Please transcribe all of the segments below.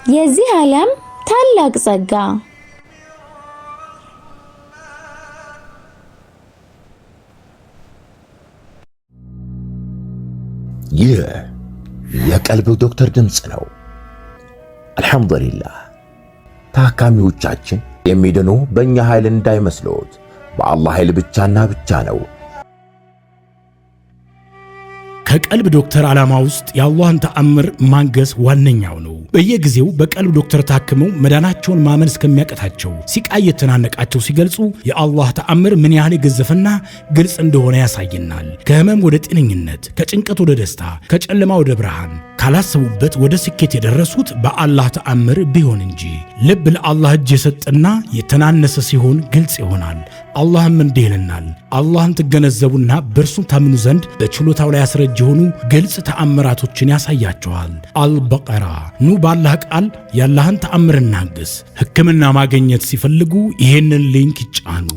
የዚህ ዓለም ታላቅ ጸጋ ይህ የቀልብ ዶክተር ድምጽ ነው። አልሐምዱሊላህ ታካሚዎቻችን የሚድኑ በእኛ ኃይል እንዳይመስሎት በአላህ ኃይል ብቻና ብቻ ነው። ከቀልብ ዶክተር ዓላማ ውስጥ የአላህን ተአምር ማንገስ ዋነኛው ነው። በየጊዜው በቀልብ ዶክተር ታክመው መዳናቸውን ማመን እስከሚያቀታቸው ሲቃይ የተናነቃቸው ሲገልጹ የአላህ ተአምር ምን ያህል የገዘፈና ግልጽ እንደሆነ ያሳየናል። ከህመም ወደ ጤነኝነት፣ ከጭንቀት ወደ ደስታ፣ ከጨለማ ወደ ብርሃን፣ ካላሰቡበት ወደ ስኬት የደረሱት በአላህ ተአምር ቢሆን እንጂ። ልብ ለአላህ እጅ የሰጠና የተናነሰ ሲሆን ግልጽ ይሆናል። አላህም እንዲህ ይለናል፣ አላህን ትገነዘቡና በእርሱ ታምኑ ዘንድ በችሎታው ላይ ያስረጅ የሆኑ ግልጽ ተአምራቶችን ያሳያቸዋል። አልበቀራ። ኑ ባላህ ቃል ያላህን ተአምር እናግስ። ሕክምና ማግኘት ሲፈልጉ ይሄንን ሊንክ ይጫኑ።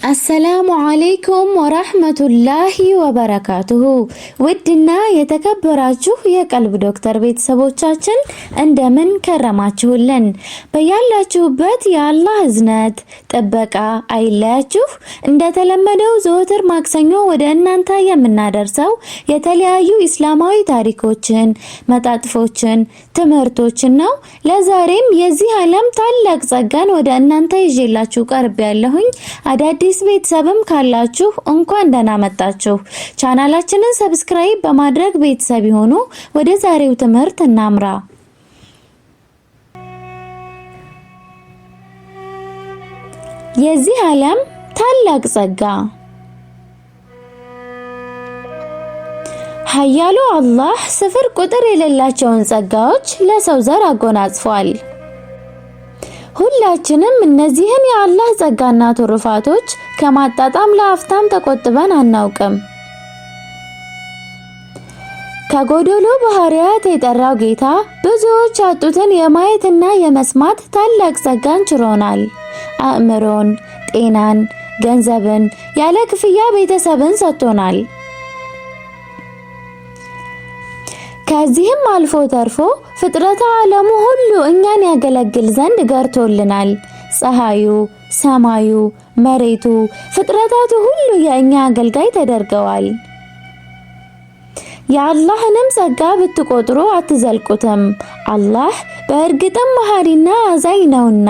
አሰላሙ አለይኩም ወራህመቱላሂ ወበረካቱሁ። ውድና የተከበራችሁ የቀልብ ዶክተር ቤተሰቦቻችን እንደምን ከረማችሁልን? በያላችሁበት የአላህ እዝነት ጥበቃ አይለያችሁ። እንደተለመደው ዘወትር ማክሰኞ ወደ እናንተ የምናደርሰው የተለያዩ ኢስላማዊ ታሪኮችን፣ መጣጥፎችን፣ ትምህርቶችን ነው። ለዛሬም የዚህ ዓለም ታላቅ ጸጋን ወደ እናንተ ይዤላችሁ ቀርቤያለሁኝ። አዳዲስ ቤተሰብም ካላችሁ እንኳን ደህና መጣችሁ። ቻናላችንን ሰብስክራይብ በማድረግ ቤተሰብ ይሁኑ። ወደ ዛሬው ትምህርት እናምራ። የዚህ ዓለም ታላቅ ጸጋ። ኃያሉ አላህ ስፍር ቁጥር የሌላቸውን ጸጋዎች ለሰው ዘር አጎናጽፏል። ሁላችንም እነዚህን የአላህ ጸጋና ትሩፋቶች ከማጣጣም ለአፍታም ተቆጥበን አናውቅም። ከጎዶሎ ባህሪያት የጠራው ጌታ ብዙዎች ያጡትን የማየትና የመስማት ታላቅ ጸጋን ችሮናል። አእምሮን፣ ጤናን፣ ገንዘብን፣ ያለ ክፍያ ቤተሰብን ሰጥቶናል። ከዚህም አልፎ ተርፎ ፍጥረተ ዓለሙ ሁሉ እኛን ያገለግል ዘንድ ገርቶልናል። ፀሐዩ፣ ሰማዩ፣ መሬቱ፣ ፍጥረታቱ ሁሉ የእኛ አገልጋይ ተደርገዋል። የአላህንም ጸጋ ብትቆጥሩ አትዘልቁትም። አላህ በእርግጥም መሐሪና አዛኝ ነውና።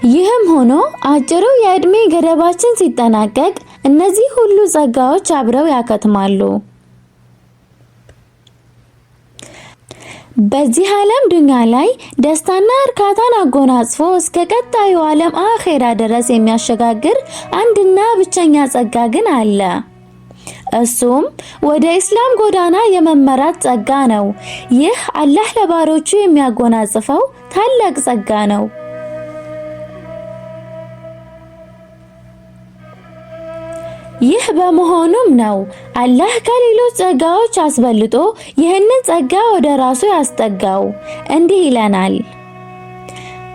ይህም ሆኖ አጭሩ የዕድሜ ገደባችን ሲጠናቀቅ እነዚህ ሁሉ ጸጋዎች አብረው ያከትማሉ። በዚህ ዓለም ዱንያ ላይ ደስታና እርካታን አጎናጽፎ እስከ ቀጣዩ ዓለም አኼራ ድረስ የሚያሸጋግር አንድና ብቸኛ ጸጋ ግን አለ። እሱም ወደ እስላም ጎዳና የመመራት ጸጋ ነው። ይህ አላህ ለባሮቹ የሚያጎናጽፈው ታላቅ ጸጋ ነው። ይህ በመሆኑም ነው አላህ ከሌሎች ጸጋዎች አስበልጦ ይህንን ጸጋ ወደ ራሱ ያስጠጋው። እንዲህ ይለናል፣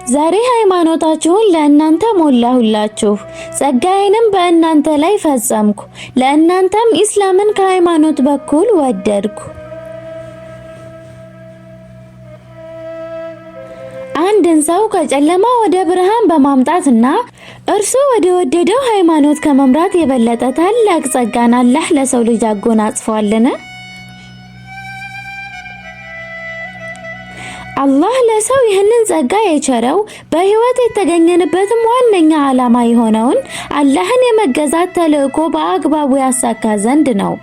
ዛሬ ሃይማኖታችሁን ለእናንተ ሞላሁላችሁ፣ ጸጋዬንም በእናንተ ላይ ፈጸምኩ፣ ለእናንተም ኢስላምን ከሃይማኖት በኩል ወደድኩ። አንድን ሰው ከጨለማ ወደ ብርሃን በማምጣትና እርሱ ወደ ወደደው ሃይማኖት ከመምራት የበለጠ ታላቅ ጸጋን አላህ ለሰው ልጅ አጎናጽፏልን? አላህ ለሰው ይህንን ጸጋ የቸረው በህይወት የተገኘንበትም ዋነኛ ዓላማ የሆነውን አላህን የመገዛት ተልእኮ በአግባቡ ያሳካ ዘንድ ነው።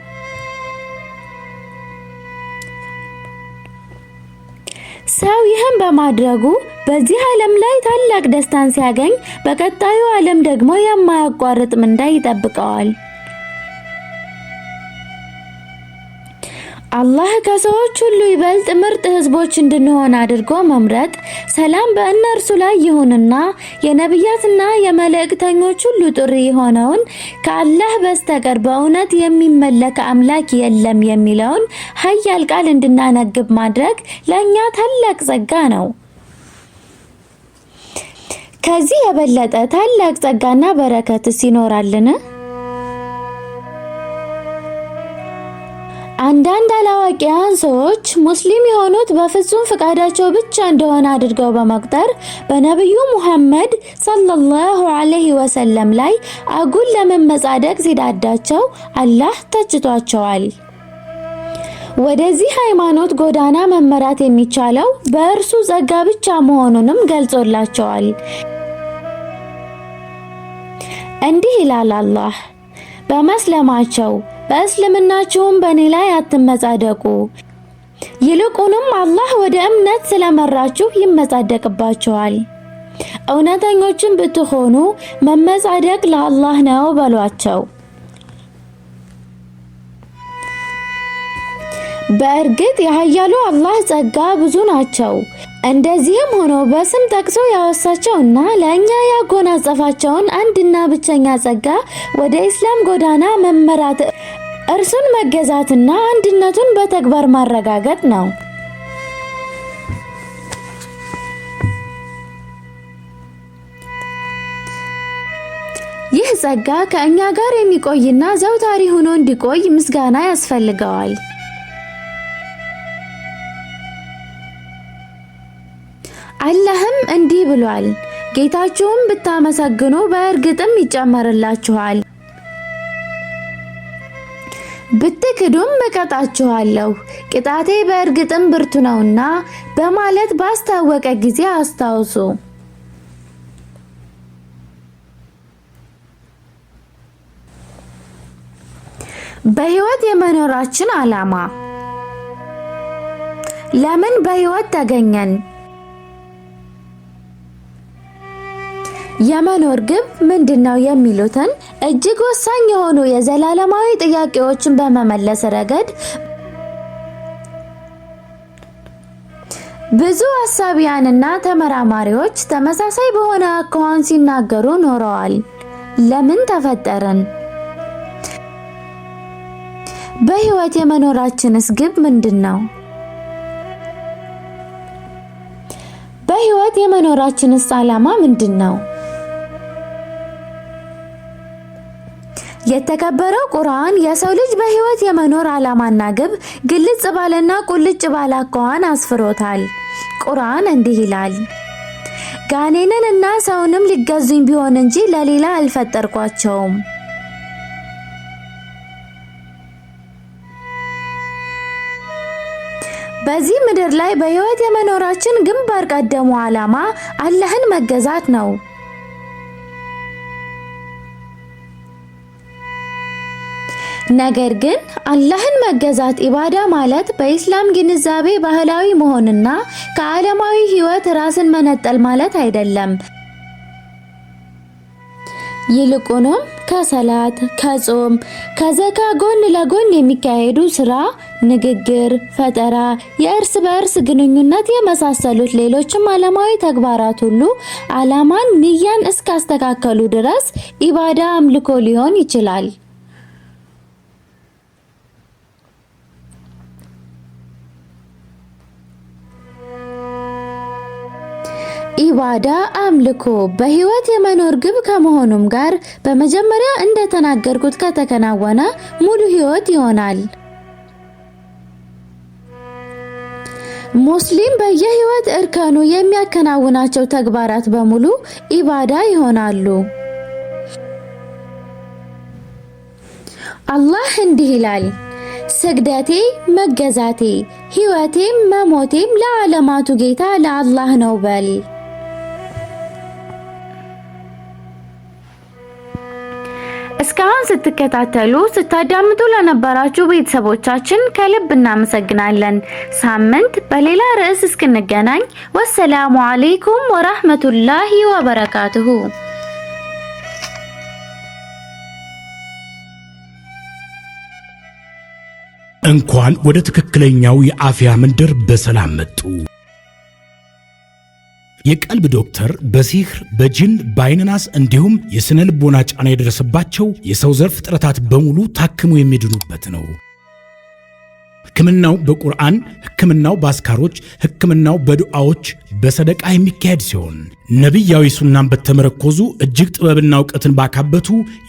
ሰው ይህን በማድረጉ በዚህ ዓለም ላይ ታላቅ ደስታን ሲያገኝ፣ በቀጣዩ ዓለም ደግሞ የማያቋርጥ ምንዳ ይጠብቀዋል። አላህ ከሰዎች ሁሉ ይበልጥ ምርጥ ህዝቦች እንድንሆን አድርጎ መምረጥ ሰላም በእነርሱ ላይ ይሁንና የነቢያትና የመልእክተኞች ሁሉ ጥሪ የሆነውን ከአላህ በስተቀር በእውነት የሚመለክ አምላክ የለም የሚለውን ኃያል ቃል እንድናነግብ ማድረግ ለእኛ ታላቅ ጸጋ ነው። ከዚህ የበለጠ ታላቅ ጸጋና በረከትስ ይኖራልን? አንዳንድ አላዋቂያን ሰዎች ሙስሊም የሆኑት በፍጹም ፍቃዳቸው ብቻ እንደሆነ አድርገው በመቁጠር በነብዩ ሙሐመድ ሰለላሁ ዐለይሂ ወሰለም ላይ አጉል ለመመጻደቅ ሲዳዳቸው አላህ ተችቷቸዋል። ወደዚህ ሃይማኖት ጎዳና መመራት የሚቻለው በእርሱ ጸጋ ብቻ መሆኑንም ገልጾላቸዋል። እንዲህ ይላል አላህ፣ በመስለማቸው በእስልምናችሁም በእኔ ላይ አትመጻደቁ፣ ይልቁንም አላህ ወደ እምነት ስለመራችሁ ይመጻደቅባችኋል። እውነተኞችን ብትሆኑ መመጻደቅ ለአላህ ነው በሏቸው። በእርግጥ የኃያሉ አላህ ጸጋ ብዙ ናቸው። እንደዚህም ሆኖ በስም ጠቅሶ ያወሳቸውና ለእኛ ያጎናጸፋቸውን አንድና ብቸኛ ጸጋ ወደ ኢስላም ጎዳና መመራት፣ እርሱን መገዛትና አንድነቱን በተግባር ማረጋገጥ ነው። ይህ ጸጋ ከእኛ ጋር የሚቆይና ዘውታሪ ሆኖ እንዲቆይ ምስጋና ያስፈልገዋል። አላህም እንዲህ ብሏል፣ ጌታችሁን ብታመሰግኑ በእርግጥም ይጨመርላችኋል፣ ብትክዱም እቀጣችኋለሁ፣ ቅጣቴ በእርግጥም ብርቱ ነውና በማለት ባስታወቀ ጊዜ አስታውሱ። በህይወት የመኖራችን ዓላማ፣ ለምን በህይወት ተገኘን? የመኖር ግብ ምንድነው? የሚሉትን እጅግ ወሳኝ የሆኑ የዘላለማዊ ጥያቄዎችን በመመለስ ረገድ ብዙ አሳቢያንና ተመራማሪዎች ተመሳሳይ በሆነ አኳኋን ሲናገሩ ኖረዋል። ለምን ተፈጠርን? በህይወት የመኖራችንስ ግብ ምንድነው? በህይወት የመኖራችንስ ዓላማ ምንድነው? የተከበረው ቁርአን የሰው ልጅ በህይወት የመኖር ዓላማና ግብ ግልጽ ባለና ቁልጭ ባለ አኳኋን አስፍሮታል። ቁርአን እንዲህ ይላል፣ ጋኔንን እና ሰውንም ሊገዙኝ ቢሆን እንጂ ለሌላ አልፈጠርኳቸውም። በዚህ ምድር ላይ በህይወት የመኖራችን ግንባር ቀደሙ ዓላማ አላህን መገዛት ነው። ነገር ግን አላህን መገዛት ኢባዳ ማለት በኢስላም ግንዛቤ ባህላዊ መሆንና ከዓለማዊ ህይወት ራስን መነጠል ማለት አይደለም። ይልቁንም ከሰላት፣ ከጾም፣ ከዘካ ጎን ለጎን የሚካሄዱ ስራ፣ ንግግር፣ ፈጠራ፣ የእርስ በእርስ ግንኙነት የመሳሰሉት ሌሎችም ዓለማዊ ተግባራት ሁሉ ዓላማን፣ ንያን እስካስተካከሉ ድረስ ኢባዳ አምልኮ ሊሆን ይችላል። ኢባዳ አምልኮ በህይወት የመኖር ግብ ከመሆኑም ጋር በመጀመሪያ እንደተናገርኩት ከተከናወነ ሙሉ ህይወት ይሆናል። ሙስሊም በየህይወት እርከኑ የሚያከናውናቸው ተግባራት በሙሉ ኢባዳ ይሆናሉ። አላህ እንዲህ ይላል፣ ስግደቴ፣ መገዛቴ፣ ህይወቴም መሞቴም ለዓለማቱ ጌታ ለአላህ ነው በል። እስካሁን ስትከታተሉ ስታዳምጡ ለነበራችሁ ቤተሰቦቻችን ከልብ እናመሰግናለን። ሳምንት በሌላ ርዕስ እስክንገናኝ ወሰላሙ አለይኩም ወራህመቱላሂ ወበረካቱሁ። እንኳን ወደ ትክክለኛው የአፍያ መንደር በሰላም መጡ። የቀልብ ዶክተር በሲህር፣ በጅን፣ በአይንናስ እንዲሁም የስነ ልቦና ጫና የደረሰባቸው የሰው ዘር ፍጥረታት በሙሉ ታክሞ የሚድኑበት ነው። ሕክምናው በቁርአን፣ ሕክምናው በአስካሮች፣ ሕክምናው በዱዓዎች በሰደቃ የሚካሄድ ሲሆን ነቢያዊ ሱናን በተመረኮዙ እጅግ ጥበብና እውቀትን ባካበቱ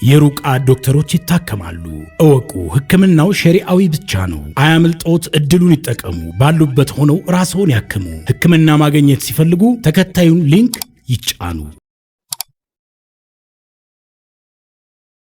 የሩቃ ዶክተሮች ይታከማሉ። እወቁ፣ ሕክምናው ሸሪዓዊ ብቻ ነው። አያምልጦት፣ እድሉን ይጠቀሙ። ባሉበት ሆነው ራስዎን ያክሙ። ሕክምና ማግኘት ሲፈልጉ ተከታዩን ሊንክ ይጫኑ።